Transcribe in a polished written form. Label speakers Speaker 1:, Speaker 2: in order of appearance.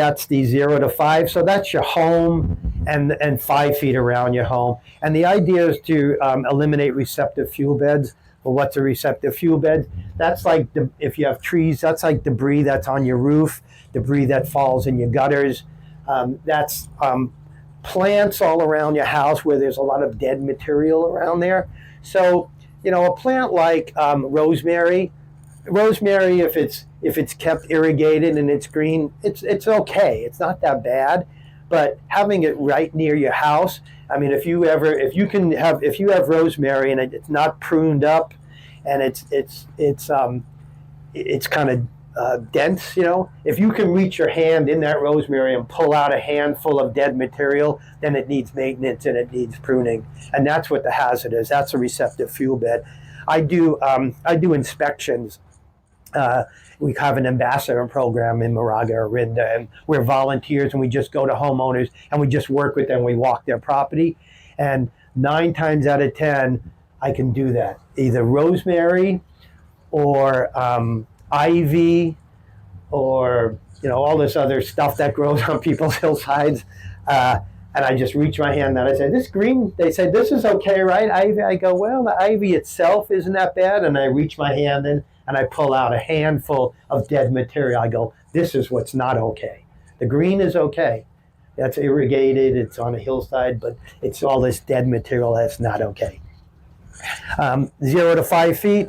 Speaker 1: That's the 0 to 5. So that's your home and 5 feet around your home. And the idea is to eliminate receptive fuel beds. Well, what's a receptive fuel bed? That's like, if you have trees, that's like debris that's on your roof, debris that falls in your gutters. That's plants all around your house where there's a lot of dead material around there. So, a plant like rosemary, if it's kept irrigated and it's green, it's okay. It's not that bad. But having it right near your house, I mean, if you have rosemary and it's not pruned up, and it's kind of dense, if you can reach your hand in that rosemary and pull out a handful of dead material, then it needs maintenance and it needs pruning, and that's what the hazard is. That's a receptive fuel bed. I do inspections. We have an ambassador program in Moraga, Orinda, and we're volunteers, and we just go to homeowners and we just work with them. We walk their property, and 9 times out of 10, I can do that. Either rosemary or ivy or all this other stuff that grows on people's hillsides. And I just reach my hand and I say, this green, they say, this is okay, right? Ivy. I go, well, the ivy itself isn't that bad. And I reach my hand in and I pull out a handful of dead material. I go, this is what's not okay. The green is okay. That's irrigated. It's on a hillside, but it's all this dead material that's not okay. 0 to 5 feet.